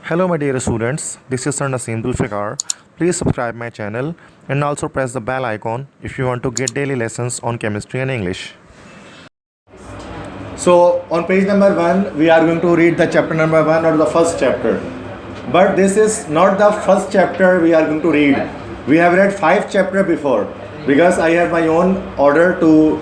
Hello my dear students, this is Sir Naseem Dulfikar. Please subscribe my channel and also press the bell icon if you want to get daily lessons on chemistry and English. So on page number 1 we are going to read the chapter number 1 or the first chapter. But this is not the first chapter we are going to read. We have read 5 chapters before because I have my own order to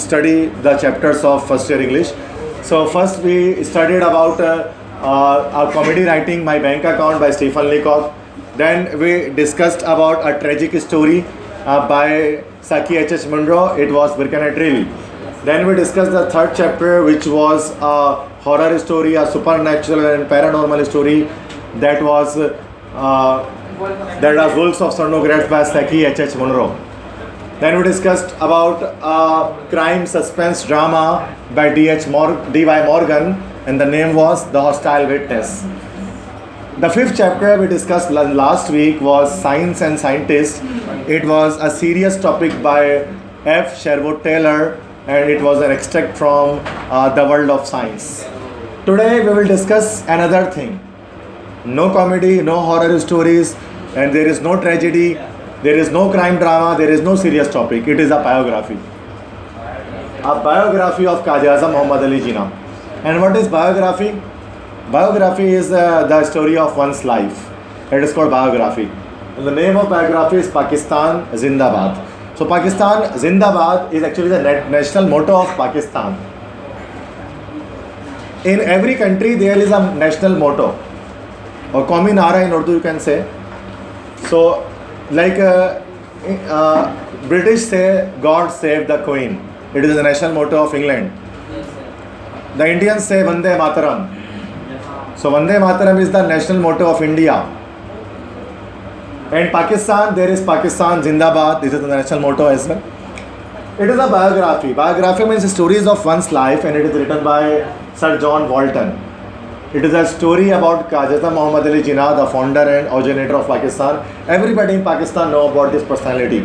study the chapters of first year English. So first we studied about a comedy writing, My Bank Account by Stephen Leacock. Then we discussed about a tragic story by Saki H.H. Munro. It was Birkenhead Drill. Then we discussed the third chapter, which was a horror story, a supernatural and paranormal story that was Wolves of Cernogratz by Saki H.H. Munro. Then we discussed about crime suspense drama by D.Y. Morgan, and the name was The Hostile Witness. The fifth chapter we discussed last week was Science and Scientists. It was a serious topic by F. Sherwood Taylor, and it was an extract from The World of Science. Today we will discuss another thing. No comedy, no horror stories, and there is no tragedy, there is no crime drama, there is no serious topic. It is a biography. A biography of Quaid-e-Azam Muhammad Ali Jinnah. And what is biography? Biography is the story of one's life. It is called biography. And the name of biography is Pakistan Zindabad. So Pakistan Zindabad is actually the national motto of Pakistan. In every country there is a national motto, or Qawmi Nara in Urdu you can say. So like British say God save the Queen. It is the national motto of England. The Indians say Vande Mataram. So Vande Mataram is the national motto of India. And Pakistan, there is Pakistan Zindabad. This is the national motto as well. It is a biography. Biography means stories of one's life, and it is written by Sir John Walton. It is a story about Quaid-e-Azam Muhammad Ali Jinnah, the founder and originator of Pakistan. Everybody in Pakistan know about this personality.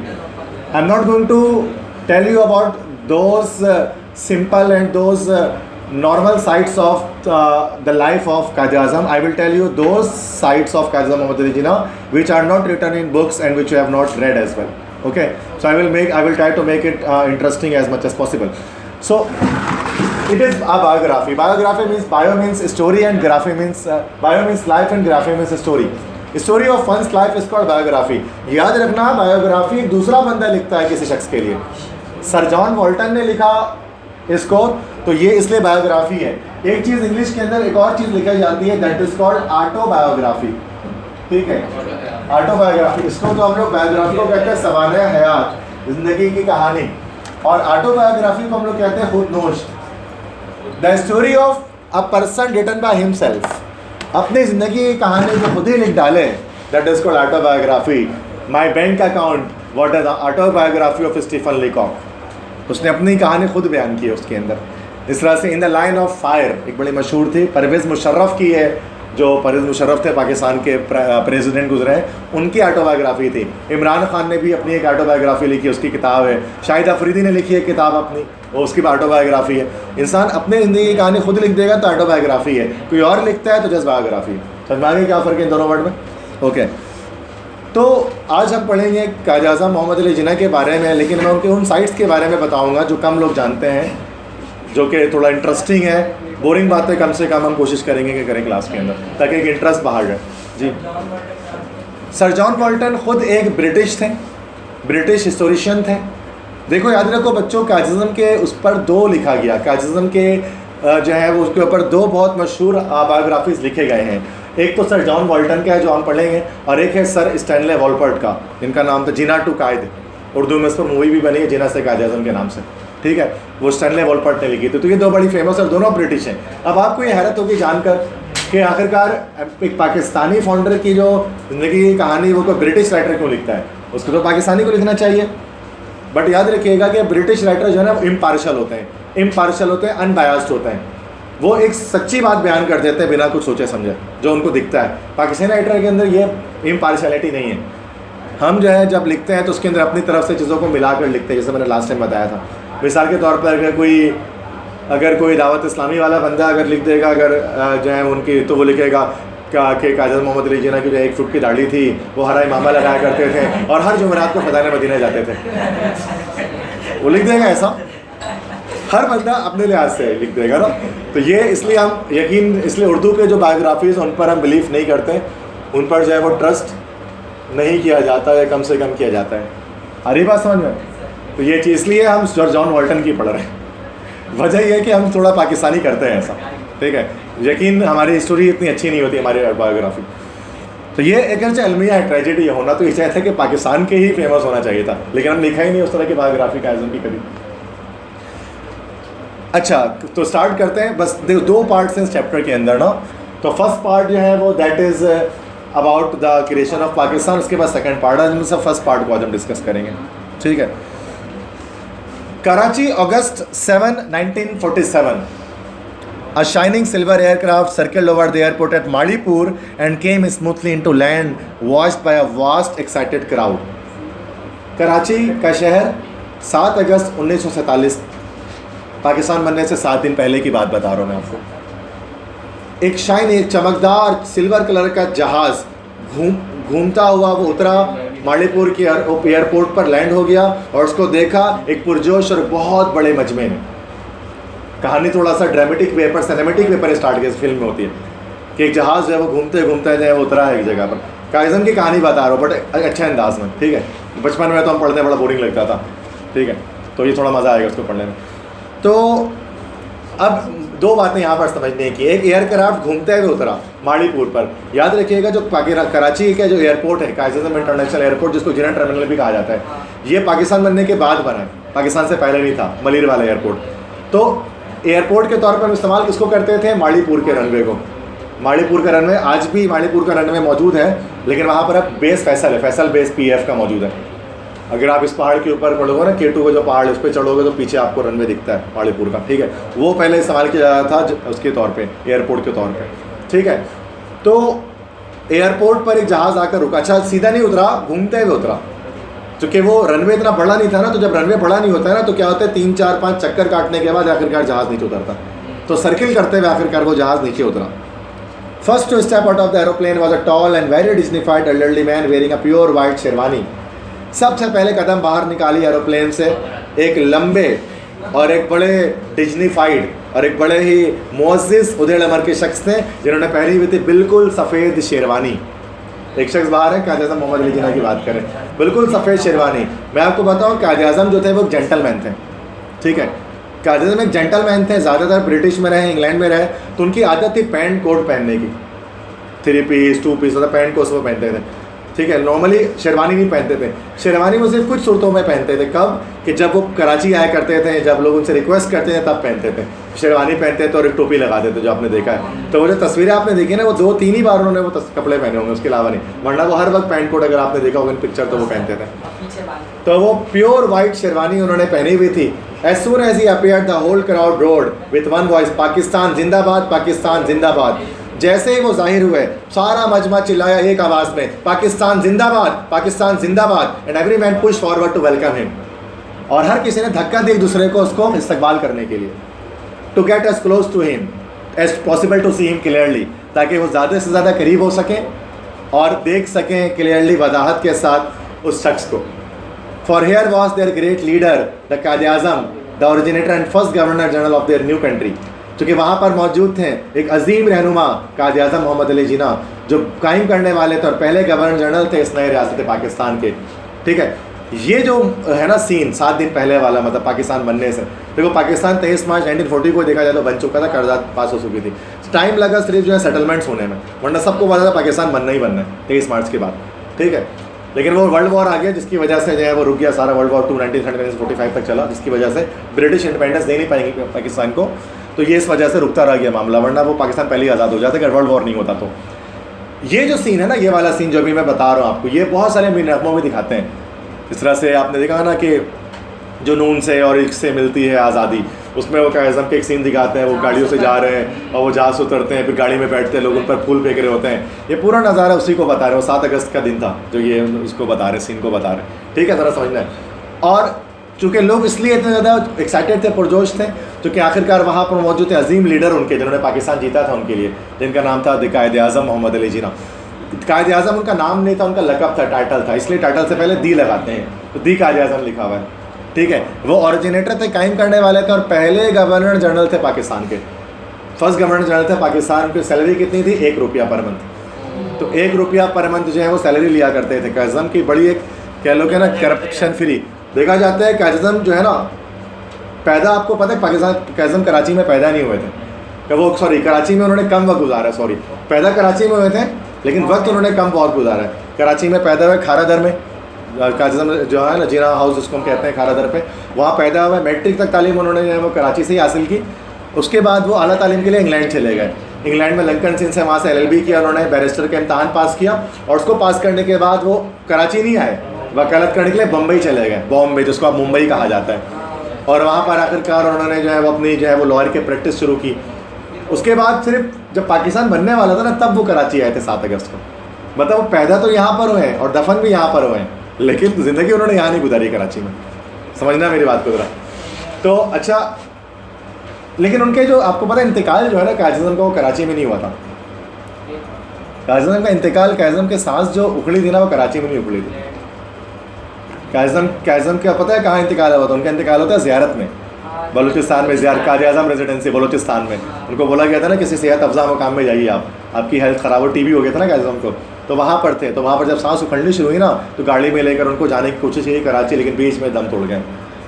I am not going to tell you about those simple and those normal sides of the life of Quaid-e-Azam. I will tell you those sides of Quaid-e-Azam Muhammad Ali Jinnah which are not written in books and which you have not read as well. Okay, so I will try to make it interesting as much as possible. So it is a biography. Biography means bio means story and graphy means bio means life and graphy means story. Story of one's life is called biography. याद रखना biography एक दूसरा बंदा लिखता है किसी शख्स के लिए. सर जॉन वॉल्टन ने लिखा इसको, तो ये इसलिए बायोग्राफी है. एक चीज़ इंग्लिश के अंदर एक और चीज़ लिखी जाती है, दैट इज कॉल्ड ऑटोबायोग्राफी. ठीक है, ऑटोबायोग्राफी. इसको तो हम लोग बायोग्राफी को कहते हैं सवाने हयात, जिंदगी की कहानी. और ऑटोबायोग्राफी को हम लोग कहते हैं खुदनोश, the story of a person written by himself. अपनी ज़िंदगी की कहानी को खुद ही लिख डाले, that is called autobiography. My bank account, what is the autobiography of Stephen Leacock. उसने अपनी कहानी खुद बयान की है उसके अंदर. इस तरह से in the line of fire एक बड़ी मशहूर थी, परवेज़ मुशर्रफ की है. जो परवेज़ मुशर्रफ थे पाकिस्तान के प्रेसिडेंट गुजरे हैं, उनकी ऑटोबायोग्राफी थी. इमरान खान ने भी अपनी एक ऑटोबायोग्राफी लिखी, उसकी किताब है. शाहिद अफरीदी ने लिखी है किताब अपनी, वो उसकी ऑटोबायोग्राफी है. इंसान अपने ज़िंदगी की कहानी खुद लिख देगा तो ऑटोबायोग्राफी है. कोई और लिखता है तो जस्ट बायोग्राफी है. समझ में आ गया क्या फ़र्क है इन दोनों वर्ड में? ओके, तो आज हम पढ़ेंगे Quaid-e-Azam मोहम्मद अली जिन्ना के बारे में, लेकिन मैं उनके उन साइट्स के बारे में बताऊंगा जो कम लोग जानते हैं, जो कि थोड़ा इंटरेस्टिंग है. बोरिंग बातें कम से कम हम कोशिश करेंगे कि करें क्लास के अंदर, ताकि एक इंटरेस्ट बाहर जाए. जी, सर जॉन वॉल्टन खुद एक ब्रिटिश थे, ब्रिटिश हिस्टोरिशियन थे. देखो याद रखो बच्चों, Quaid-e-Azam के उस पर 2 लिखा गया. Quaid-e-Azam के जो है वो उसके ऊपर 2 बहुत मशहूर बायोग्राफीज लिखे गए हैं. एक तो सर जॉन वॉल्टन का है जो हम पढ़ेंगे, और एक है सर स्टैनले वॉलपर्ट का, जिनका नाम था जिन्ना टू कायद. उर्दू में इस पर मूवी भी बनी है, जिन्ना से Quaid-e-Azam के नाम से. ठीक है, वो स्टैनले वॉलपर्ट ने लिखी थी. तो ये 2 बड़ी फेमस और दोनों ब्रिटिश हैं. अब आपको ये हैरत होगी जानकर कि आखिरकार एक पाकिस्तानी फाउंडर की जो ज़िंदगी की कहानी वो कोई ब्रिटिश राइटर क्यों लिखता है? उसको तो पाकिस्तानी को लिखना चाहिए. बट याद रखिएगा कि ब्रिटिश राइटर जो है ना वो इम्पार्शल होते हैं, अनबायस्ड होते हैं. वो एक सच्ची बात बयान कर देते हैं बिना कुछ सोचे समझे, जो उनको दिखता है. पाकिस्तानी राइटर के अंदर ये इम्पार्शलिटी नहीं है. हम जो है जब लिखते हैं तो उसके अंदर अपनी तरफ से चीज़ों को मिलाकर लिखते हैं, जैसे मैंने लास्ट टाइम बताया था. मिसाल के तौर पर अगर कोई दावत इस्लामी वाला बंदा अगर लिख देगा, अगर जो है उनकी, तो वो लिखेगा काजल मोहम्मद अली जिन्ना की जो 1 फुट की दाढ़ी थी वो हरा इमामा लगाया करते थे और हर जुमेरात को फदान मदीना जाते थे। वो लिख देगा ऐसा, हर बंदा अपने लिहाज से लिख देगा ना। तो ये इसलिए हम इसलिए उर्दू के जो बायोग्राफीज़ उन पर हम बिलीव नहीं करते, उन पर जो है वो ट्रस्ट नहीं किया जाता है, कम से कम किया जाता है। आ रही बात समझ में? तो ये चीज़ इसलिए हम सर जॉन वॉल्टन की पढ़ रहे हैं। वजह ये है कि हम थोड़ा पाकिस्तानी करते हैं ऐसा, ठीक है। यकीन हमारी हिस्ट्री इतनी अच्छी नहीं होती, हमारी बायोग्राफी। तो ये एक अलमिया है, ट्रेजेडी होना तो इसे था कि पाकिस्तान के ही फेमस होना चाहिए था, लेकिन हम लिखा ही नहीं उस तरह की बायोग्राफी काज़म की कभी। अच्छा, तो स्टार्ट करते हैं। बस 2 पार्ट्स हैं इस चैप्टर के अंदर ना। तो फर्स्ट पार्ट जो है वो that is about the creation of Pakistan. उसके बाद सेकंड पार्ट है, जिनमें से फर्स्ट पार्ट को आज हम डिस्कस करेंगे, ठीक है। Karachi, August 7, 1947. A shining silver aircraft circled over the airport at Malipur and came smoothly into land, watched by a vast excited crowd. Karachi का शहर 7 अगस्त 1947, पाकिस्तान बनने से 7 दिन पहले की बात बता रहा हूँ मैं आपको। एक चमकदार सिल्वर कलर का जहाज़ घूमता हुआ वो उतरा, मालीपुर की एयरपोर्ट पर लैंड हो गया और उसको देखा एक पुरजोश और बहुत बड़े मजमे में। कहानी थोड़ा सा ड्रामेटिक वे पर, सिनेमेटिक वे पर स्टार्ट की फिल्म में होती है कि एक जहाज़ जो है वो घूमते घूमते जो है वो उतरा है एक जगह पर। काइज़म की कहानी बता रहा हूँ बट अच्छे अंदाज में, ठीक है। बचपन में तो हम पढ़ने बड़ा बोरिंग लगता था, ठीक है, तो ये थोड़ा मज़ा आएगा उसको पढ़ने में। तो अब 2 बातें यहाँ पर समझने की। एक, एयरक्राफ्ट घूमते हुए उतरा मालीपुर पर। याद रखिएगा जो कराची का जो एयरपोर्ट है, कायज़म इंटरनेशनल एयरपोर्ट, जिसको जिना टर्मिनल भी कहा जाता है, ये पाकिस्तान बनने के बाद बना है, पाकिस्तान से पहले नहीं था, मलिर वाला एयरपोर्ट। तो एयरपोर्ट के तौर पर इस्तेमाल किसको करते थे? मालीपुर के रनवे को। मालीपुर का रनवे आज भी मालीपुर का रनवे मौजूद है, लेकिन वहाँ पर अब बेस फैसल है, फैसल बेस PF का मौजूद है। अगर आप इस पहाड़ के ऊपर पढ़ोगे ना, K2 का जो पहाड़ है उस पर चढ़ोगे तो पीछे आपको रनवे दिखता है मालीपुर का, ठीक है। वो पहले इस्तेमाल किया जाता था उसके तौर पे, एयरपोर्ट के तौर पे, ठीक है। तो एयरपोर्ट पर एक जहाज़ आकर रुका। अच्छा, सीधा नहीं उतरा, घूमते हुए उतरा, क्योंकि वो रनवे इतना बड़ा नहीं था ना। तो जब रनवे बड़ा नहीं होता है ना तो क्या होता है, 3 4 5 चक्कर काटने के बाद आखिरकार जहाज़ नीचे उतरता। तो सर्किल करते हुए आखिरकार वो जहाज़ नीचे उतरा। First to step out of the aeroplane was a tall and very dignified elderly man wearing a pure white sherwani. सबसे पहले कदम बाहर निकाली एरोप्लेन से एक लंबे और एक बड़े डिग्निफाइड और एक बड़े ही मुअज़्ज़िज़ उदेड़ अमर के शख्स थे, जिन्होंने पहनी हुई थी बिल्कुल सफ़ेद शेरवानी। एक शख्स बाहर है, कायद आज़म मोहम्मद अली जिन्ना की बात करें, बिल्कुल सफ़ेद शेरवानी। मैं आपको बताऊँ, कायद आज़म जो थे वो जेंटलमैन थे, ठीक है। कायद आज़म एक जेंटलमैन थे, ज़्यादातर ब्रिटिश में रहे, इंग्लैंड में रहे, तो उनकी आदत थी पैंट कोट पहनने की, 3 पीस 2 पीस, मतलब पैंट कोट वो पहनते थे, ठीक है। नॉर्मली शेरवानी नहीं पहनते थे। शेरवानी वो सिर्फ कुछ सूरतों में पहनते थे। कब? कि जब वो कराची आया करते थे, जब लोग उनसे रिक्वेस्ट करते थे तब पहनते थे। शेरवानी पहनते थे और एक टोपी लगाते थे, जो आपने देखा है। तो वो जो तस्वीरें आपने देखी ना, वो 2-3 ही बार उन्होंने वो कपड़े पहने होंगे, उसके अलावा नहीं, वरना वो हर वक्त पैंट कोट, अगर आपने देखा होगा इन पिक्चर, तो वो पहनते थे। तो वो प्योर वाइट शेरवानी उन्होंने पहनी हुई थी। As soon as he appeared the whole crowd roared with one voice, Pakistan zindabad, Pakistan जिंदाबाद। जैसे ही वो जाहिर हुए, सारा मजमा चिल्लाया एक आवाज़ में, Pakistan zindabad, Pakistan zindabad. And every man push forward to welcome him. और हर किसी ने धक्का दिया एक दूसरे को उसको इस्तकबाल करने के लिए, to get as close to him as possible to see him clearly, ताकि वो ज़्यादा से ज़्यादा करीब हो सकें और देख सकें क्लियरली, वजाहत के साथ उस शख्स को। For here was their great leader the Quaid Azam, the originator and first governor general of their new country. चूँकि वहाँ पर मौजूद थे एक अजीम रहनुमा कायद आज़म मोहम्मद अली जिन्ना, जो कायम करने वाले थे और पहले गवर्नर जनरल थे इस नए रियासत पाकिस्तान के, ठीक है। ये जो है ना सीन 7 दिन पहले वाला, मतलब पाकिस्तान बनने से, देखो पाकिस्तान 23 मार्च 1940 को देखा जाए तो बन चुका था, कर्जात पास हो चुकी थी। टाइम लगा सिर्फ जो है सेटलमेंट्स होने में, वरना सबको पता था पाकिस्तान बनना ही बनना है 23 मार्च के बाद, ठीक है। लेकिन वो वर्ल्ड वॉर आ गया, जिसकी वजह से जो है वो रुक गया सारा। वर्ल्ड वॉर 2 1945 तक चला, जिसकी वजह से ब्रिटिश इंडिपेंडेंस दे नहीं पाएंगे पाकिस्तान को, तो ये इस वजह से रुकता रह गया मामला, वरना वो पाकिस्तान पहले ही आज़ाद हो जाता अगर वर्ल्ड वॉर नहीं होता तो। ये जो सीन है ना, ये वाला सीन जो अभी मैं बता रहा हूँ आपको, ये बहुत सारे नगमों में दिखाते हैं। इस तरह से आपने देखा ना कि जो नून से और इश्क से मिलती है आज़ादी, उसमें वो कायद आज़म के एक सीन दिखाते हैं, वो गाड़ियों से जा रहे हैं और वो जहाज़ से उतरते हैं, फिर गाड़ी में बैठते हैं, लोग उन पर फूल फेंक रहे होते हैं। ये पूरा नज़ारा उसी को बता रहे हो, 7 अगस्त का दिन था जो ये इसको बता रहे, सीन को बता रहे, ठीक है, ज़रा समझना है। और चूँकि लोग इसलिए इतने ज़्यादा एक्साइटेड थे, पुरजोश थे, क्योंकि आखिरकार वहाँ पर मौजूद थे अजीम लीडर उनके, जिन्होंने पाकिस्तान जीता था उनके लिए, जिनका नाम था क़ायद आज़म मोहम्मद अली जिन्ना। क़ायद आज़म उनका नाम नहीं था, उनका लक़ब था, टाइटल था, इसलिए टाइटल से पहले दी लगाते हैं, तो दी क़ायद आज़म लिखा हुआ है, ठीक है। वो ओरिजिनेटर थे, कायम करने वाले थे, और पहले गवर्नर जनरल थे पाकिस्तान के, फर्स्ट गवर्नर जनरल थे पाकिस्तान की। सैलरी कितनी थी? ₹1 पर मंथ। तो ₹1 पर मंथ जो है वो सैलरी लिया करते थे। काज़म की बड़ी एक कह लो कि ना करप्शन फ्री देखा जाता है। काज़म जो है ना, पैदा आपको पता है पाकिस्तान, काज़म कराची में पैदा नहीं हुए थे, कि वो सॉरी कराची में उन्होंने कम वक्त गुजारा, सॉरी पैदा कराची में हुए थे लेकिन वक्त उन्होंने कम बहुत गुजारा है। कराची में पैदा हुए, खारा दर में, काज़म जो है ना जिन्ना हाउस जिसको हम कहते हैं, खारा दर पे वहाँ पैदा हुआ। मैट्रिक तक तालीम उन्होंने जो है वो कराची से ही हासिल की। उसके बाद वो आला तालीम के लिए इंग्लैंड चले गए। इंग्लैंड में लंकन सिंह से वहाँ से LLB किया उन्होंने, बैरिस्टर का इम्तहान पास किया, और उसको पास करने के बाद वो कराची नहीं आए, वकालत करने के लिए बम्बई चले गए, बॉम्बे जिसको अब मुंबई कहा जाता है। और वहाँ पर आखिरकार उन्होंने जो है वो अपनी जो है वो लॉयर की प्रैक्टिस शुरू की। उसके बाद सिर्फ जब पाकिस्तान बनने वाला था ना, तब वो कराची आए थे 7 अगस्त को। मतलब वो पैदा तो यहाँ पर हुए हैं और दफन भी यहाँ पर हुए हैं, लेकिन ज़िंदगी उन्होंने यहाँ नहीं गुजारी कराची में। समझना मेरी बात को ज़रा। तो अच्छा, लेकिन उनके जो आपको पता है इंतकाल जो है ना काज़म का, वो कराची में नहीं हुआ था। काज़म का इंतकाल, काज़म के सांस जो उखड़ी थी ना, वो कराची में नहीं उखड़ी थी। काज़म का पता है कहाँ इंतकाल हुआ था? उनका इंतकाल होता है ज़ियारत में, बलूचिस्तान में, ज़ियारत क़ायद आज़म रेजिडेंसी बलूचिस्तान में। उनको बोला गया था ना किसी सेहत अफजा मकाम में जाइए आप, आपकी हेल्थ ख़राब हो, TB हो गया था ना काज़म को, तो वहाँ पर थे। तो वहाँ पर जब सांस उखड़नी शुरू हुई ना, तो गाड़ी में लेकर उनको जाने की कोशिश की कराची, लेकिन बीच में दम तोड़ गए।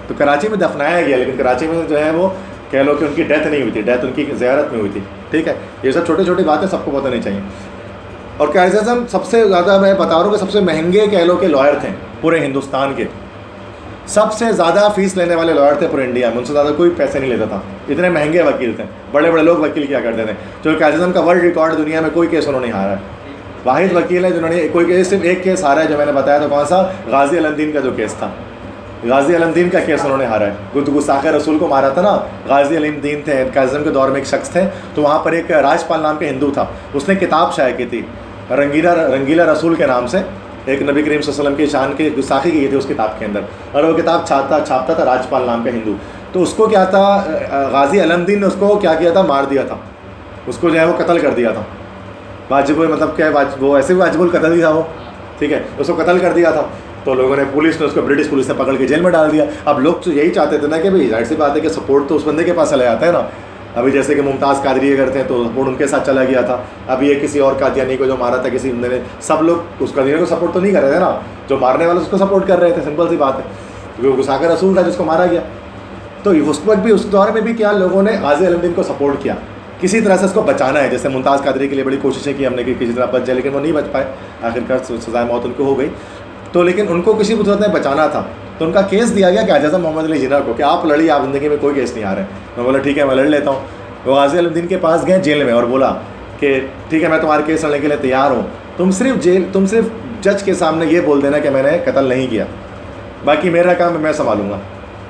तो कराची में दफनाया गया, लेकिन कराची में जो है वो कह लो कि उनकी डेथ नहीं हुई थी, डेथ उनकी ज़ियारत में हुई थी, ठीक है। ये सब छोटी छोटी बातें सबको पता नहीं चाहिए। और क़ायद आज़म सबसे ज़्यादा, मैं बता रहा हूँ कि सबसे महंगे कह लो के लॉयर थे पूरे हिंदुस्तान के, सबसे ज़्यादा फ़ीस लेने वाले लॉयर थे पूरे इंडिया में, उनसे ज़्यादा कोई पैसे नहीं लेता था, इतने महंगे वकील थे, बड़े बड़े लोग वकील किया करते थे। जो क़ायद आज़म का वर्ल्ड रिकॉर्ड, दुनिया में कोई केस उन्होंने हारा है, वाहिद वकील है जिन्होंने कोई केस, सिर्फ एक केस हारा है जो मैंने बताया, तो कौन सा? गाजी अलमदीन का जो केस था, गाजी अलमदीन का केस उन्होंने हारा है। गुस्ताखे रसूल को मारा था ना, गाजी अलमदीन थे, काज़म के दौर में एक शख्स थे। तो वहाँ पर एक राजपाल नाम के हिंदू था, उसने किताब शाया की थी रंगीला रसूल के नाम से, एक नबी करीम सल्लल्लाहु अलैहि वसल्लम की शान की गुस्ताखी की थी उस किताब के अंदर, और वो किताब छापता था राजपाल नाम का हिंदू। तो उसको क्या था, गाजी अलमदीन ने उसको क्या किया था? मार दिया था, उसको जो है वो कत्ल कर दिया था। वाजिब मतलब क्या, वो ऐसे भी वाजिबुल कत्ल ही था वो, ठीक है, उसको कत्ल कर दिया था। तो लोगों ने, पुलिस ने उसको, ब्रिटिश पुलिस ने पकड़ के जेल में डाल दिया। अब लोग तो यही चाहते थे ना कि भाई जाहिर सी बात है कि सपोर्ट तो उस बंदे के पास चला जाता है ना। अभी जैसे कि मुमताज़ कादरी करते हैं तो सपोर्ट उनके साथ चला गया था। अभी ये किसी और कादियानी को जो मारा था किसी बंदे ने, सब लोग उस कादियानी को सपोर्ट तो नहीं कर रहे थे ना, जो मारने वाले उसको सपोर्ट कर रहे थे, सिंपल सी बात है, क्योंकि वो गुस्ताखे रसूल था जिसको मारा गया। तो उस वक्त भी, उस दौर में भी क्या लोगों ने गाजी अलमदीन को सपोर्ट किया, किसी तरह से उसको बचाना है। जैसे मुमताज़ कादरी के लिए बड़ी कोशिशें की हमने कि किसी तरह बच जाए, लेकिन वो नहीं बच पाए, आखिरकार सज़ाए मौत उनको हो गई। तो लेकिन उनको किसी भी सूरत में बचाना था, तो उनका केस दिया गया क़ायद आज़म मोहम्मद अली जिन्ना को कि आप लड़िए, आप ज़िंदगी में कोई केस नहीं आ रहा है। मैं बोला ठीक है, मैं लड़ लेता हूँ। वो गाजी अलमदीन के पास गए जेल में और बोला कि ठीक है, मैं तुम्हारे केस लड़ने के लिए तैयार हूँ, तुम सिर्फ जज के सामने ये बोल देना कि मैंने कत्ल नहीं किया, बाकी मेरा काम मैं संभालूंगा,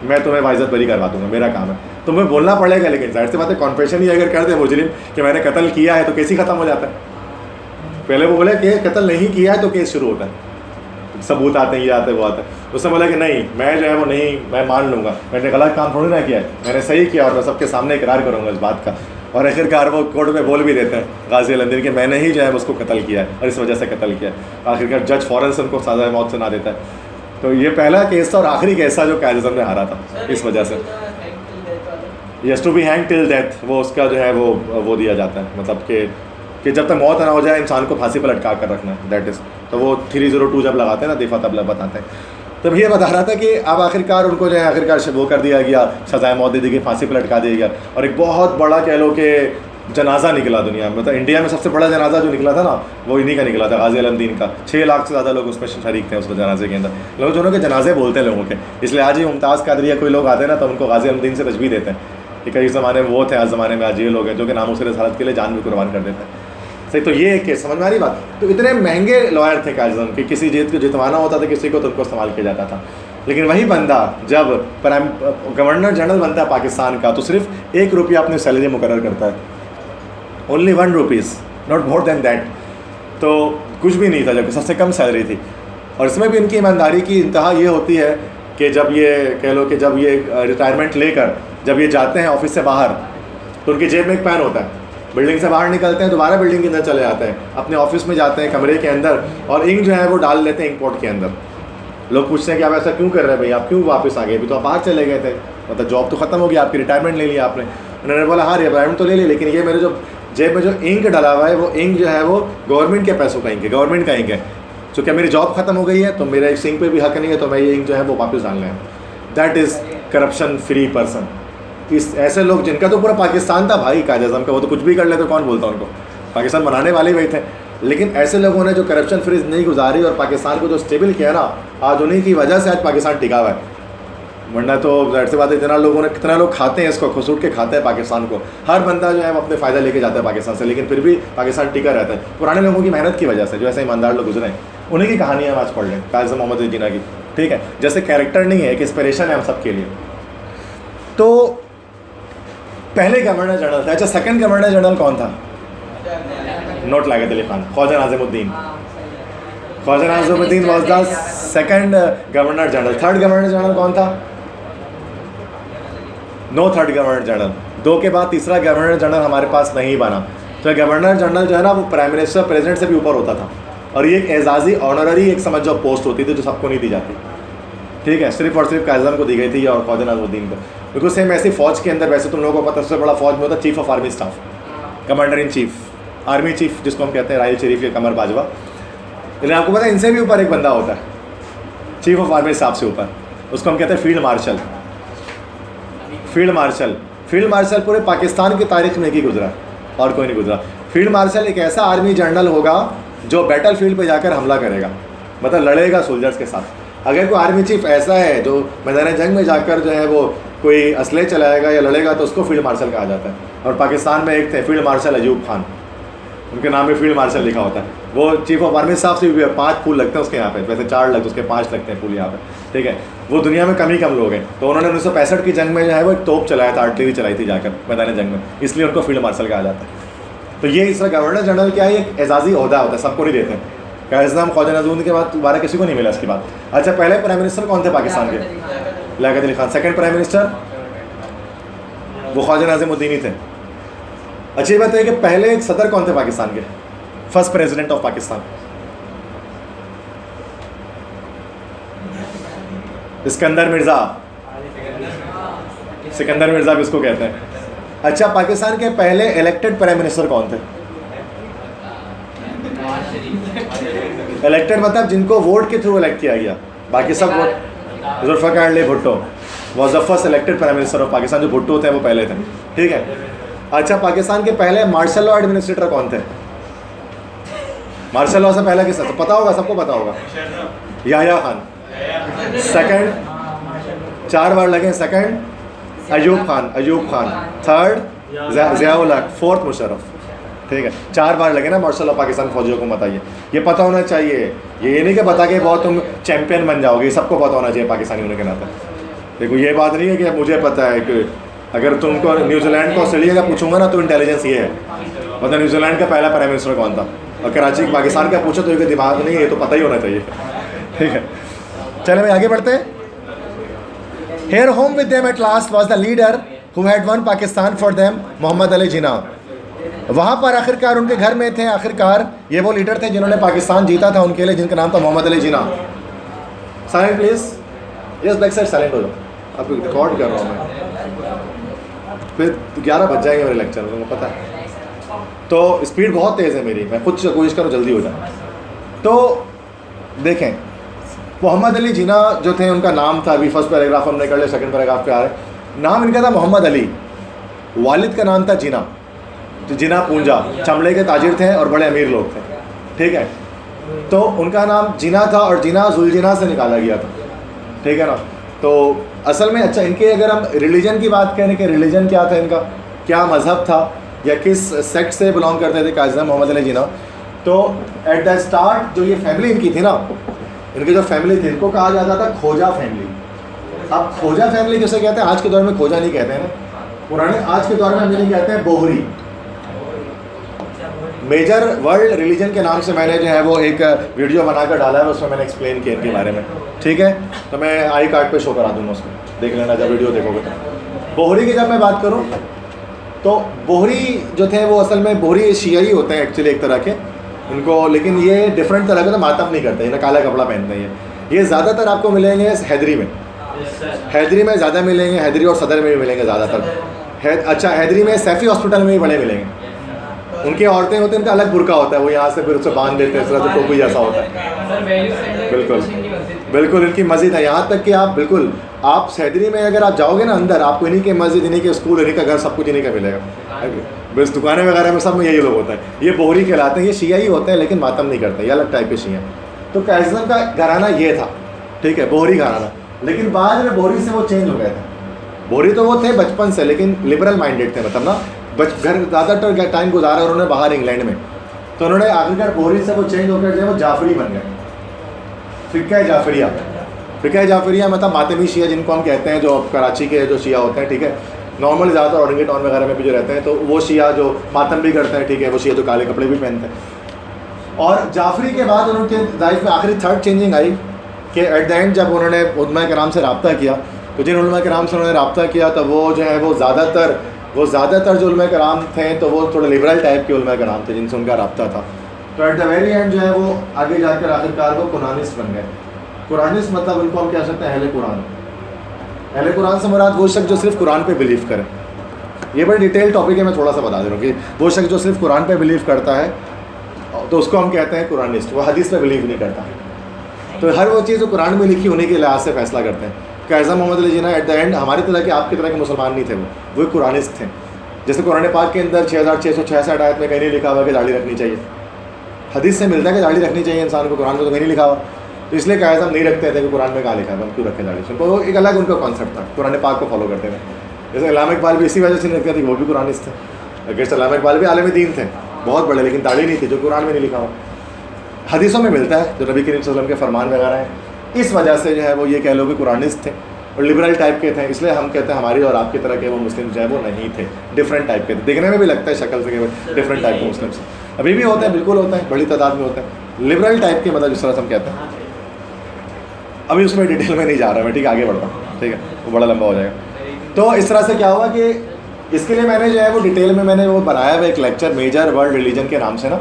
मैं तुम्हें बाइज़्ज़त बरी करवा दूंगा, मेरा काम है। तुम्हें बोलना पड़ेगा, लेकिन जाहिर सी बात है कॉन्फेशन ही अगर कर दे मुजरिम कि मैंने कत्ल किया है, तो केस ही ख़त्म हो जाता है। पहले वो बोले कि कत्ल नहीं किया है, तो केस शुरू होता है, सबूत आते हैं, ये आते हैं, वो आते हैं। उसने बोला कि नहीं, मैं जो है वो नहीं, मैं मान लूँगा, मैंने गलत काम थोड़ी ना किया है, मैंने सही किया, और मैं सबके सामने इकरार करूँगा इस बात का। और आखिरकार वो कोर्ट में बोल भी देते हैं गाजी अलमदीन कि मैंने ही जो है उसको कत्ल किया है और इस वजह से कत्ल किया है। आखिरकार जज फ़ौरन से उनको सज़ाए मौत सुना देता है। तो ये पहला केस था और आखिरी केस था जो क़ायद आज़म ने हारा था इस वजह से। Yes to be hang till death, वो उसका जो है वो दिया जाता है, मतलब कि जब तक मौत ना हो जाए इंसान को फांसी पर लटका कर रखना है, दैट इज़। तो वो 302 जब लगाते हैं ना, दिफा, तब बताते हैं। तब ये बता रहा था कि अब आखिरकार उनको जो है आखिरकार वो कर दिया गया, सज़ाए मौत दे दी गई, फांसी पर लटका दिया गया। और एक बहुत बड़ा कह लो कि जनाजा निकला दुनिया में, मतलब इंडिया में सबसे बड़ा जनाजा जो निकला था ना, वो इन्हीं का निकला था, गाजी अलमदीन का। 6 लाख से ज़्यादा लोग उसमें शरीक थे उस जनाजे के अंदर। लोग जो के जनाजे बोलते हैं लोगों के, इसलिए आज ही मुमताज़ कादरी या कोई लोग आते हैं ना, तो उनको गाजी अलमदीन से तशबीह देते हैं कि कई ज़माने में वो थे, आज ज़माने में आज ये लोग हैं जो कि नामों से रसालत के लिए जान भी कुर्बान कर देते हैं। सही, तो ये एक केस समझ में आ रही बात। तो इतने महंगे लॉयर थे क़ायद आज़म कि किसी जीत को जितवाना होता था किसी को, तो उनको इस्तेमाल किया जाता था। लेकिन वही बंदा जब गवर्नर जनरल बनता है पाकिस्तान का, तो सिर्फ ₹1 अपनी सैलरी मुकर्रर करता है, only ₹1, not more than that. तो कुछ भी नहीं था, जबकि सबसे कम सैलरी थी। और इसमें भी इनकी ईमानदारी की इंतहा ये होती है कि जब ये कह लो कि जब ये रिटायरमेंट लेकर जब ये जाते हैं ऑफिस से बाहर तो उनकी जेब में एक पेन होता है, बिल्डिंग से बाहर निकलते हैं दोबारा बिल्डिंग के अंदर चले जाते हैं, अपने ऑफिस में जाते हैं कमरे के अंदर और इंक जो है वो डाल लेते हैं इंक पॉट के अंदर। लोग पूछते हैं कि आप ऐसा क्यों कर रहे हैं भाई, आप क्यों वापस आ गए, अभी तो आप बाहर चले गए थे, मतलब जॉब तो ख़त्म हो गया आपकी, रिटायरमेंट ले लिया आपने। उन्होंने बोला हाँ रिटायरमेंट तो ले ली, लेकिन ये मेरे जो जेब में जो इंक डला हुआ है वो इंक जो है वो गवर्नमेंट के पैसों का इंक है, गवर्नमेंट का इंक है। तो क्या मेरी जॉब ख़त्म हो गई है तो मेरा इस इंक पे भी हक नहीं है, तो मैं ये इंक जो है वो वापस डालना है। That is corruption free person. इस ऐसे लोग जिनका तो पूरा पाकिस्तान था भाई कायद अज़म का, वो तो कुछ भी कर ले तो कौन बोलता उनको, पाकिस्तान बनाने वाले वही थे। लेकिन ऐसे लोगों ने जो करप्शन फ्री नहीं गुजारी और पाकिस्तान को जो स्टेबल किया ना, आज उन्हीं की वजह से आज पाकिस्तान टिका हुआ है। वरना तो जाहिर सी बात है कितना लोग खाते हैं इसको, खुसूट के खाते हैं पाकिस्तान को। हर बंदा जो है वो अपने फ़ायदा लेके जाता है पाकिस्तान से, लेकिन फिर भी पाकिस्तान टिका रहता है पुराने लोगों की मेहनत की वजह से, जो ऐसे ईमानदार लोग गुजरे हैं उन्हीं की कहानियाँ हम आज पढ़ लें, कायद अज़म मोहम्मद अली जिन्ना की। ठीक है, जैसे कैरेक्टर नहीं है, एक इंस्पिरेशन है हम सब के लिए। तो पहले गवर्नर जनरल था। अच्छा, सेकंड गवर्नर जनरल कौन था? Note Liaquat Ali Khan, Khwaja Nazimuddin. Khwaja Nazimuddin was the second governor general. Third governor general कौन था? No third governor general. 2 के बाद तीसरा गवर्नर जनरल हमारे पास नहीं बना। तो गवर्नर जनरल जो है ना वो प्राइम मिनिस्टर प्रेसिडेंट से भी ऊपर होता था, और ये एक एजाज़ी ऑनररी एक समझ जो पोस्ट होती थी जो सबको नहीं दी जाती। ठीक है, सिर्फ और सिर्फ कायद अज़म को दी गई थी और ख्वाजा नाज़िमुद्दीन को। बिल्कुल सेम ऐसी फ़ौज के अंदर, वैसे तुम लोगों को पता सबसे बड़ा फ़ौज में होता है chief of army staff, commander in chief, army chief जिसको हम कहते हैं, राहिल शरीफ या कमर बाजवा। लेकिन आपको पता है इनसे भी ऊपर एक बंदा होता है चीफ ऑफ आर्मी स्टाफ से ऊपर, उसको हम कहते हैं फील्ड मार्शल। फील्ड मार्शल पूरे पाकिस्तान की तारीख में ही गुजरा और कोई नहीं गुजरा। फील्ड मार्शल एक ऐसा आर्मी जनरल होगा जो बैटल फील्ड पर जाकर हमला करेगा, मतलब लड़ेगा सोल्जर्स के साथ। अगर कोई आर्मी चीफ ऐसा है जो मैदान जंग में जाकर जो है वो कोई असले चलाएगा या लड़ेगा तो उसको फील्ड मार्शल कहा जाता है। और पाकिस्तान में एक थे फील्ड मार्शल अयूब खान, उनके नाम में फील्ड मार्शल लिखा होता है। वो चीफ ऑफ आर्मी स्टाफ से भी 5 फूल लगते हैं उसके यहाँ पे, वैसे 4 लगते उसके 5 लगते हैं फूल यहाँ पे। ठीक है, वो दुनिया में कम ही कम लोग हैं। तो उन्होंने 1965 की जंग में जो है वो एक तोप चलाया था, आर्टिलरी चलाई थी जाकर मैदान जंग में, इसलिए उनको फील्ड मार्शल कहा जाता है। तो ये इसका गवर्नर जनरल क्या है, एक एजाज़ी ओहदा होता है, सबको नहीं देते हैं। कायद अज़म ख्वाजा नाज़िमुद्दीन के बाद दोबारा किसी को नहीं मिला इसके बाद। अच्छा, पहले प्राइम मिनिस्टर कौन थे पाकिस्तान के? Liaquat Ali Khan. Second prime minister वो ख्वाजा नाज़िमुद्दीन ही थे। अच्छी बात है कि पहले सदर कौन थे पाकिस्तान के? First president of Pakistan Sikandar Mirza. Sikandar Mirza भी इसको कहते हैं। अच्छा, पाकिस्तान के पहले इलेक्टेड प्राइम मिनिस्टर कौन थे? इलेक्टेड मतलब जिनको वोट के थ्रू इलेक्ट किया गया, बाकी सब vote. Zulfikar Ali Bhutto was the first elected prime minister of Pakistan. जो भुट्टो थे वो पहले थे। ठीक है। अच्छा, पाकिस्तान के पहले मार्शल लॉ एडमिनिस्ट्रेटर कौन थे? मार्शल लॉ से पहले किसने? तो पता होगा, सबको पता होगा, याह्या खान। सेकंड 4 बार लगे, सेकंड अयूब खान, थर्ड ज़ियाउल हक, फोर्थ मुशर्रफ। ठीक है, 4 बार लगे ना मार्शल लॉ पाकिस्तान फौजियों को। बताइए, ये पता होना चाहिए। ये नहीं कि बता के बहुत तुम चैंपियन बन जाओगे, ये सबको पता होना चाहिए पाकिस्तानी होने के नाते। देखो, ये बात नहीं है कि मुझे पता है कि अगर तुमको न्यूजीलैंड को ऑस्ट्रेलिया का पूछूंगा ना तो इंटेलिजेंस ये है, मतलब न्यूजीलैंड का पहला प्राइम मिनिस्टर कौन था, और कराची पाकिस्तान का पूछो तो ये दिमाग नहीं है, ये तो पता ही होना चाहिए। ठीक है, चले भाई आगे बढ़ते हैं। Here home with them at last was the leader who had won Pakistan for them, Mohammad Ali Jinnah. वहाँ पर आखिरकार उनके घर में थे, आखिरकार ये वो लीडर थे जिन्होंने पाकिस्तान जीता था उनके लिए, जिनका नाम था Mohammad Ali Jinnah. Silent please, yes back side silent हो जाओ, अब रिकॉर्ड कर रहा हूँ मैं, फिर 11 बज जाएंगे मेरे लेक्चर में, मुझे पता है। तो स्पीड बहुत तेज़ है मेरी, मैं खुद से कोशिश करूँ जल्दी हो जाए। तो देखें, मोहम्मद अली जिन्ना जो थे, उनका नाम था, अभी फर्स्ट पैराग्राफ हमने कर लिया, सेकंड पैराग्राफ पे आ रहे। नाम इनका था मोहम्मद अली, वालिद का नाम था जिन्ना, तो जिन्ना पूंजा, चमड़े के ताजिर थे और बड़े अमीर लोग थे। ठीक है, तो उनका नाम जिन्ना था और जिन्ना जुलजिना से निकाला गया था। ठीक है ना। तो असल में अच्छा, इनके अगर हम रिलीजन की बात करें कि रिलीजन क्या था इनका, क्या मज़हब था, या किस सेक्ट से बिलोंग करते थे कायद अज़म मोहम्मद अली जिन्ना, तो एट द स्टार्ट जो ये फैमिली इनकी थी ना, इनकी जो फैमिली थी, इनको कहा जाता था खोजा फैमिली। अब खोजा फैमिली जिसे कहते हैं, आज के दौर में खोजा नहीं कहते हैं ना, पुराने आज के दौर में हम नहीं कहते हैं बोहरी, मेजर वर्ल्ड रिलीजन के नाम से मैंने जो है वो एक वीडियो बनाकर डाला है, उसमें मैंने एक्सप्लेन किया इनके बारे में, ठीक है। तो मैं आई कार्ड पे शो करा दूँगा, उसको देख लेना जब वीडियो देखोगे तो। बोहरी की जब मैं बात करूँ तो बोहरी जो थे वो असल में बोहरी शियाई होते हैं एक्चुअली एक तरह के उनको, लेकिन ये डिफरेंट तरह का तो मातम नहीं करते, इन्हें काला कपड़ा पहनते हैं ये ज़्यादातर आपको मिलेंगे हैदरी में, हैदरी में ज़्यादा मिलेंगे, हैदरी और सदर में भी मिलेंगे ज़्यादातर। अच्छा, हैदरी में सैफ़ी हॉस्पिटल में भी बड़े मिलेंगे। उनकी औरतें होती हैं, उनका अलग बुर्का होता है, वो यहाँ से फिर उससे बांध देते हैं, इस तरह से टोपी जैसा होता है। बिल्कुल बिल्कुल इनकी मस्जिद है, यहाँ तक कि आप बिल्कुल आप हैदरी में अगर आप जाओगे ना अंदर, आपको इन्हीं के मस्जिद, इन्हीं के स्कूल, इन्हीं का घर, सब कुछ इन्हीं का मिलेगा। बस दुकानें वगैरह में सब में यही लोग होता है। ये बोहरी कहलाते हैं, ये शिया ही होते हैं लेकिन मातम नहीं करते, ये अलग टाइप के शिया। तो कायज़म का घराना ये था, ठीक है, बोहरी घराना। लेकिन बाद में बोहरी से वो चेंज हो गए थे। बोहरी तो वो थे बचपन से, लेकिन लिबरल माइंडेड थे, मतलब ना घर ज़्यादातर टाइम गुजारा उन्होंने बाहर इंग्लैंड में, तो उन्होंने आखिरकार बोहरी से वो चेंज होकर जो है वो जाफरी बन गए, फ़िक़्ह जाफरिया। फ़िक़्ह जाफरिया मतलब मातमी शिया जिनको हम कहते हैं, जो कराची के जो शिया होते हैं, ठीक है, नॉर्मल ज़्यादातर औरंगी टाउन वगैरह में भी जो रहते हैं, तो वो शिया जो मातम भी करते हैं, ठीक है, वो शिया जो काले कपड़े भी पहनते हैं। और जाफरी के बाद उनके लाइफ में आखिरी थर्ड चेंजिंग आई कि एट द एंड जब उन्होंने उलमा कराम से रब्ता किया, तो जिन उलमा कराम से उन्होंने रब्ता किया तो वो जो है वो ज़्यादातर जो उलमा कराम थे तो वो थोड़े लिबरल टाइप के उलमा कराम थे जिनसे उनका रब्ता था। तो एट द वेरी एंड जो है वो आगे जाकर आखिरकार वो कुरानिस्ट बन गए। कुरानिस्ट मतलब उनको हम कह सकते हैं अहले कुरान। अहले कुरान से मुराद वो शख्स जो सिर्फ कुरान पे बिलीव करे। ये बड़ी डिटेल टॉपिक है, मैं थोड़ा सा बता दे रहा हूँ कि वो शख्स जो सिर्फ कुरान पे बिलीव करता है तो उसको हम कहते हैं कुरानिस्ट। वो हदीस पे बिलीव नहीं करता, तो हर वो चीज़ जो कुरान में लिखी उन्हीं के लिहाज से फैसला करते हैं। कायज़म मोहम्मद अली जिन्ना एट द एंड हमारी तरह के आपकी तरह के मुसलमान नहीं थे, वो एक कुरानिस्ट थे। जैसे कुरान पाक के अंदर 6666 आयत में कहीं नहीं लिखा हुआ कि दाढ़ी रखनी चाहिए, हदीस से मिलता है कि दाढ़ी रखनी चाहिए इंसान को, कुरान में तो कहीं नहीं लिखा हुआ। तो इसलिए कायज़म नहीं रखते थे कि कुरान में कहाँ लिखा है, हम क्यों रखें दाढ़ी। तो वो एक अलग उनका कॉन्सेप्ट था, कुरान पाक को फॉलो करते थे। जैसे अल्लामा इकबाल भी इसी वजह से नहीं रखते थे, वो भी कुरानिस्ट थे। अगर अल्लामा इकबाल भी आलिम दीन थे, बहुत बड़े, लेकिन दाढ़ी नहीं थी, जो कुरान में नहीं लिखा हुआ। हदीसों में मिलता है, जो नबी करीम सल्लल्लाहु अलैहि वसल्लम के फरमान वगैरह हैं। इस वजह से जो है वो ये कह लो कि कुरानिस्ट थे और लिबरल टाइप के थे, इसलिए हम कहते हैं हमारी और आपकी तरह के वो मुस्लिम जो है वो नहीं थे, डिफरेंट टाइप के थे। देखने में भी लगता है शक्ल से कि डिफरेंट टाइप के मुस्लिम्स अभी भी होते हैं, बिल्कुल होते हैं, बड़ी तादाद में होते हैं। लिबरल टाइप के मतलब जिस तरह से हम कहते हैं, अभी उसमें डिटेल में नहीं जा रहा मैं, ठीक है, आगे बढ़ता हूँ, ठीक है, वो बड़ा लंबा हो जाएगा। तो इस तरह से क्या हुआ कि इसके लिए मैंने जो है वो डिटेल में मैंने वो बनाया हुआ एक लेक्चर मेजर वर्ल्ड रिलीजन के नाम से ना,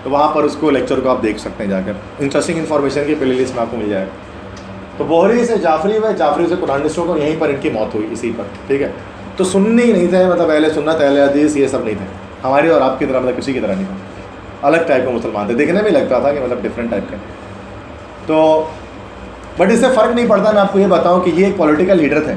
तो वहाँ पर उसको लेक्चर को आप देख सकते हैं जाकर, इंटरेस्टिंग इन्फॉर्मेशन की प्ले लिस्ट में आपको मिल जाएगा। तो बोहरी से जाफरी व जाफरी से कुरानिस्टों को यहीं पर इनकी मौत हुई, इसी पर, ठीक है। तो सुन्नी नहीं थे, मतलब अहले सुन्नत अहले हदीस ये सब नहीं थे, हमारी और आपकी तरह, मतलब किसी की तरह नहीं था, अलग टाइप के मुसलमान थे। देखने में लगता था कि मतलब डिफरेंट टाइप के। तो बट इससे फ़र्क नहीं पड़ता। मैं आपको ये बताऊँ कि ये एक पॉलिटिकल लीडर थे,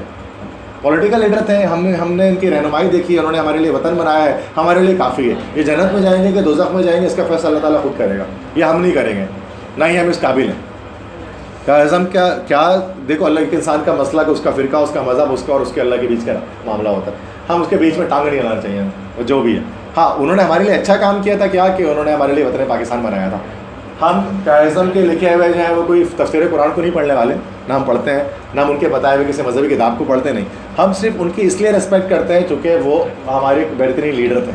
पॉलिटिकल लीडर थे। हमने इनकी रहनुमाई देखी, उन्होंने हमारे लिए वतन बनाया है, हमारे लिए काफ़ी है। ये जन्नत में जाएंगे कि दोज़ख में जाएंगे, इसका फैसला अल्लाह ताला खुद करेगा, ये हम नहीं करेंगे, ना ही हम इस काबिल हैं। कायज़म क्या देखो, अल्लाह के इंसान का मसला, कि उसका फ़िरका, उसका मज़हब, उसका और उसके अल्लाह के बीच का मामला होता है। हम उसके बीच में टांग नहीं लाना चाहिए, वो जो भी है। हाँ, उन्होंने हमारे लिए अच्छा काम किया था, क्या कि उन्होंने हमारे लिए वतन पाकिस्तान बनाया था। हम कायज़म के लिखे हुए जो हैं वो कोई तफसीर कुरान को नहीं पढ़ने वाले, ना हम पढ़ते हैं, ना हम उनके बताए हुए किसी मजहबी किताब को पढ़ते नहीं। हम सिर्फ उनकी इसलिए रिस्पेक्ट करते हैं चूँकि वो हमारे बेहतरीन लीडर थे,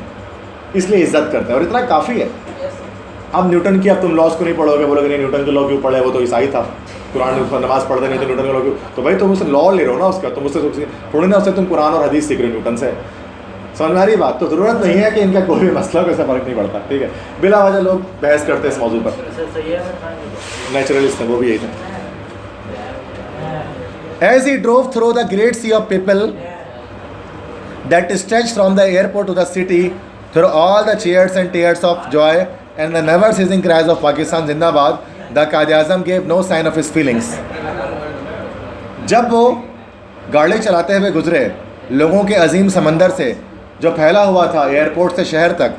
इसलिए इज़्ज़त करते हैं, और इतना काफ़ी है। अब न्यूटन की, अब तुम लॉस को नहीं पढ़ोगे, बोलोगे नहीं न्यूटन के लॉ क्यों पढ़े, वो तो ईसाई था, कुरान में नमाज़ पढ़ते नहीं तो न्यूटन का लॉ क्यों। तो भाई तुम उससे लॉ ले रहे हो ना उसका, तुम उससे थोड़ी ना उससे तुम कुरान और हदीस सीख रहे हो न्यूटन से। समझ में आ रही बात। तो ज़रूरत नहीं है कि इनका कोई भी मसला को ऐसा फ़र्क नहीं पड़ता, ठीक है। बिला वजह लोग बहस करते हैं इस मौजू पर, नेचुरलिस्ट है वो भी यही था। As he drove through the great sea of people that stretched from the airport to the city, through all the cheers and tears of joy and the never-ceasing cries of Pakistan Zindabad, the Quaid-e-Azam gave no sign of his feelings. जब वो गाड़ी चलाते हुए गुजरे लोगों के अजीम समंदर से जो फैला हुआ था एयरपोर्ट से शहर तक,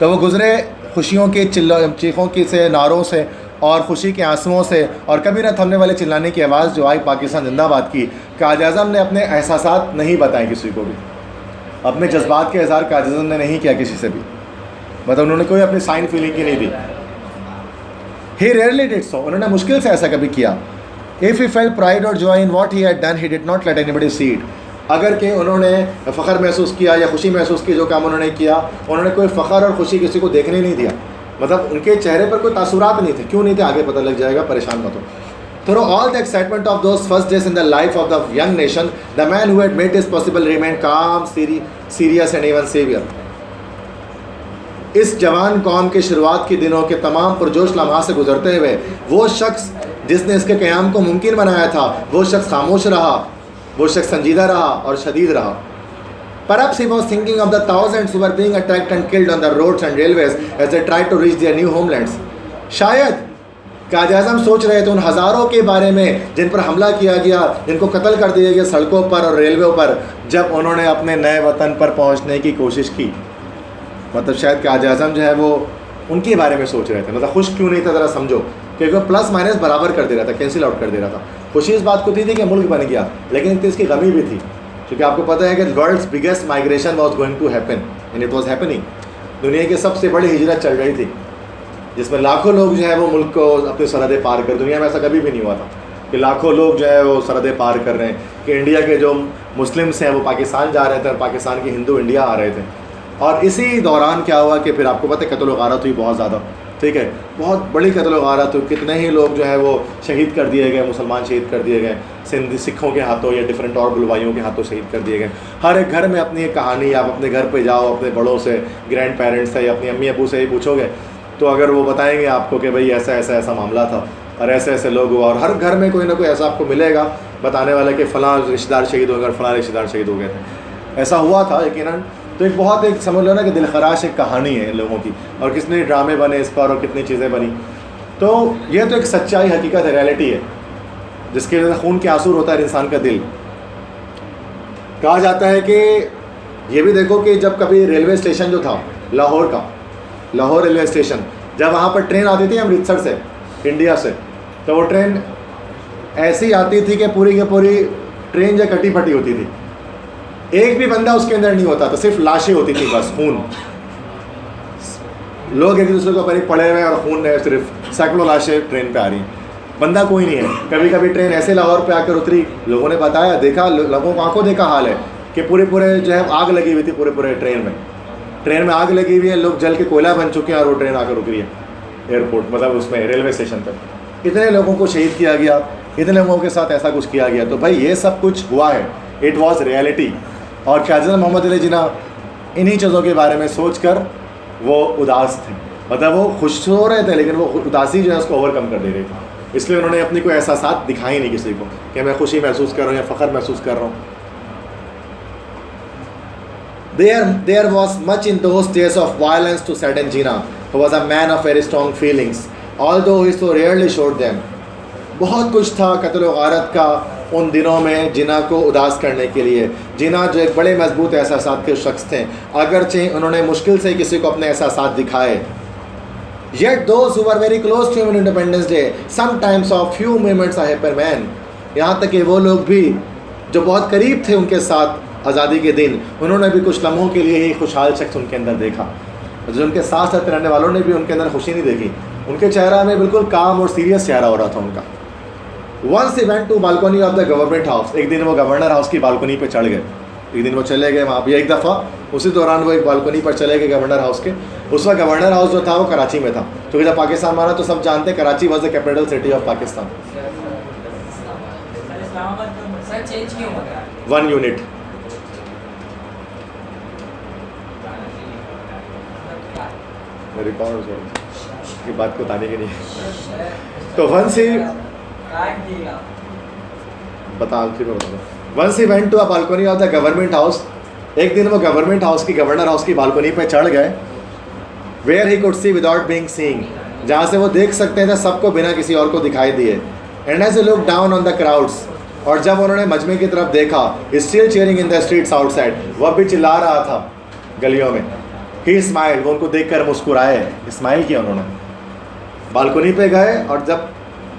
तो वो गुजरे खुशियों की चीखों की से, नारों से और ख़ुशी के आंसुओं से, और कभी न थमने वाले चिल्लाने की आवाज़ जो आई पाकिस्तान जिंदाबाद की। कायद-ए-आज़म ने अपने एहसासात नहीं बताए किसी को भी, अपने जज्बात के इज़हार कायद-ए-आज़म ने नहीं किया किसी से भी, मतलब उन्होंने कोई अपनी साइन फीलिंग की नहीं दी। ही रेयरली डिड सो, उन्होंने मुश्किल से ऐसा कभी किया। इफ़ ही फेल्ट प्राइड और joy in what he had done, he did not let anybody see it. अगर कि उन्होंने फ़ख्र महसूस किया या खुशी महसूस की जो काम उन्होंने किया, उन्होंने कोई फ़ख्र और खुशी किसी को देखने नहीं दिया, मतलब उनके चेहरे पर कोई तासुरात नहीं थे। क्यों नहीं थे आगे पता लग जाएगा, परेशान मत हो। Through all the excitement of those first days in the life of the young nation, the man who had made this possible remained calm, serious and even severe. इस जवान कौम के शुरुआत के दिनों के तमाम पुरजोश लम्हा से गुजरते हुए वो शख्स जिसने इसके क़याम को मुमकिन बनाया था, वो शख्स खामोश रहा, वो शख्स संजीदा रहा और शदीद रहा। Perhaps he was thinking of the thousands who were being attacked and killed on the roads and railways as they tried to reach their new homelands. शायद कायद-ए-आज़म सोच रहे थे उन हज़ारों के बारे में जिन पर हमला किया गया, जिनको कत्ल कर दिया गया सड़कों पर और रेलवे पर, जब उन्होंने अपने नए वतन पर पहुंचने की कोशिश की। मतलब शायद कायद-ए-आज़म जो है वो उनके बारे में सोच रहे थे। मतलब खुश क्यों नहीं था ज़रा समझो, क्योंकि वो प्लस माइनस बराबर कर दे रहा था, कैंसिल आउट कर दे रहा था। खुशी इस बात को थी कि मुल्क बन गया, लेकिन इसकी गमी भी थी, क्योंकि आपको पता है कि world's biggest migration was going to happen and it was happening. दुनिया की सबसे बड़ी हिजरत चल रही थी, जिसमें लाखों लोग जो है वो मुल्क को अपनी सरहदें पार कर, दुनिया में ऐसा कभी भी नहीं हुआ था कि लाखों लोग जो है वो सरहदें पार कर रहे हैं, कि इंडिया के जो मुस्लिम्स हैं वो पाकिस्तान जा रहे थे और पाकिस्तान के हिंदू इंडिया आ रहे थे। और इसी दौरान क्या हुआ कि फिर आपको पता है कत्ल गारत हुई बहुत ज़्यादा, ठीक है, बहुत बड़ी कत्ल गारत हुई। कितने ही लोग जो है वो शहीद कर दिए गए, मुसलमान शहीद कर दिए गए, सिंधी सिखों के हाथों या डिफरेंट और बुलवाइयों के हाथों शहीद कर दिए गए। हर एक घर में अपनी एक कहानी, आप अपने घर पे जाओ, अपने बड़ों से, ग्रैंड पेरेंट्स से या अपनी अम्मी अबू से ही पूछोगे तो अगर वो बताएंगे आपको कि भाई ऐसा ऐसा ऐसा मामला था और ऐसे ऐसे लोग हुआ, और हर घर में कोई ना कोई ऐसा आपको मिलेगा बताने वाला कि फ़लाँ रिश्तेदार शहीद हो गए और फ़लाँ रिश्तेदार शहीद हो गए थे। ऐसा हुआ था यकीनन। तो एक बहुत एक समझ लो ना कि दिलखराश एक कहानी है इन लोगों की, और कितने ड्रामे बने इस पर और कितनी चीज़ें बनी। तो ये तो एक सच्चाई, हकीकत है, रियलिटी है, जिसके वजह से खून के आंसू होता है इंसान का दिल। कहा जाता है कि ये भी देखो कि जब कभी रेलवे स्टेशन जो था लाहौर का, लाहौर रेलवे स्टेशन, जब वहाँ पर ट्रेन आती थी अमृतसर से, इंडिया से, तो वो ट्रेन ऐसी आती थी कि पूरी की पूरी ट्रेन जो कटी फटी होती थी, एक भी बंदा उसके अंदर नहीं होता था, सिर्फ लाशें होती थी, बस खून, लोग एक दूसरे के ऊपर पड़े हुए और खून है, सिर्फ सैकड़ों लाशें ट्रेन पे आ रही, बंदा कोई नहीं है। कभी कभी ट्रेन ऐसे लाहौर पे आकर उतरी, लोगों ने बताया, देखा, लोगों को आंखों देखा हाल है कि पूरे जो है आग लगी हुई थी, पूरे ट्रेन में आग लगी हुई है, लोग जल के कोयला बन चुके हैं और वो ट्रेन आकर उतरी है एयरपोर्ट, मतलब उसमें रेलवे स्टेशन पर। इतने लोगों को शहीद किया गया, इतने लोगों के साथ ऐसा कुछ किया गया। तो भाई ये सब कुछ हुआ है, इट वॉज रियलिटी। और काजी मोहम्मद अली जिन्ना इन्हीं चीज़ों के बारे में सोच कर वो उदास थे, मतलब वो खुश हो रहे थे लेकिन वो उदासी जो है उसको ओवरकम कर दे रहे थे। इसलिए उन्होंने अपनी कोई एहसासात दिखाई नहीं किसी को कि मैं खुशी महसूस कर रहा हूँ या फ़ख्र महसूस कर रहा हूँ। There was much in those days of violence to sadden Jinnah, who was a man of very strong feelings, although he so rarely showed them. बहुत कुछ था कत्ल व गारत का उन दिनों में जिन्ना को उदास करने के लिए। जिन्ना जो एक बड़े मजबूत एहसासात के शख्स थे, अगरचे उन्होंने मुश्किल से किसी को अपने एहसासात दिखाए। Yet those who were very close to him on Independence Day, sometimes of few moments a happy man, यहाँ तक कि वो लोग भी जो बहुत करीब थे उनके साथ आज़ादी के दिन, उन्होंने भी कुछ लम्हों के लिए ही खुशहाल शख्स उनके अंदर देखा। जो उनके साथ साथ रहने वालों ने भी उनके अंदर खुशी नहीं देखी, उनके चेहरा में बिल्कुल काम और सीरियस चेहरा हो रहा था उनका। Once he went to balcony of the government house, एक दिन वो गवर्नर हाउस की बालकनी पे चढ़ गए, एक दिन वो चले गए वहाँ पे एक दफ़ा, उसी दौरान वो एक बालकनी पर चले गए गवर्नर हाउस के। उस वक्त गवर्नर हाउस जो था वो कराची में था, क्योंकि जब पाकिस्तान माना तो सब जानते हैं Karachi was the capital city of Pakistan. 1 unit record की बात को बताने के लिए, तो once he went to a balcony of the government house, एक दिन वो गवर्नमेंट हाउस की, गवर्नर हाउस की बालकनी पे चढ़ गए। Where he could see without being seeing, जहाँ से वो देख सकते थे सबको बिना किसी और को दिखाई दिए। And as he look down on the crowds, और जब उन्होंने मजमे की तरफ देखा, still cheering in the streets outside, वह भी चिल्ला रहा था गलियों में। ही स्माइल, वो उनको देखकर मुस्कुराए, स्माइल किया उन्होंने। बालकनी पे गए और जब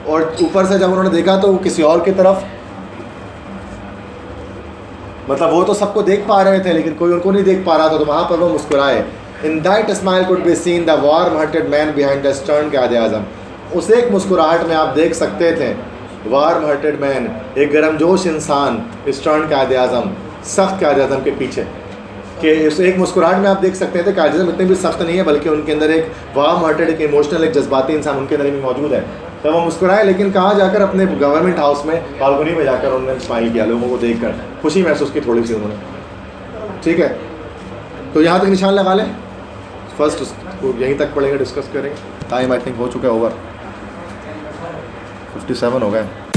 और ऊपर से जब उन्होंने देखा तो वो किसी और की तरफ, मतलब वो तो सबको देख पा रहे थे लेकिन कोई उनको नहीं देख पा रहा था, तो वहाँ पर वो मुस्कुराए। In that smile could be seen the warm hearted man behind the stern Quaid-e-Azam, उस एक मुस्कुराहट में आप देख सकते थे वार्म हार्टेड मैन, एक गर्मजोश इंसान, स्टर्न कायद-ए-आज़म, सख्त कायद उनके पीछे कि उस एक मुस्कुराहट में आप देख सकते थे कायद इतने भी सख्त नहीं है, बल्कि उनके अंदर एक वार्म हार्टेड, एक इमोशनल, एक जज्बाती इंसान उनके अंदर भी मौजूद है। तो वो मुस्कुराए, लेकिन कहाँ जाकर अपने गवर्नमेंट हाउस में बालकनी में जाकर उन्होंने स्माइल किया, लोगों को देखकर खुशी महसूस की थोड़ी सी उन्होंने। ठीक है, तो यहाँ तक निशान लगा लें। फर्स्ट उसको यहीं तक पढ़ेंगे, डिस्कस करेंगे। टाइम आई थिंक हो चुका है ओवर, 57 हो गए।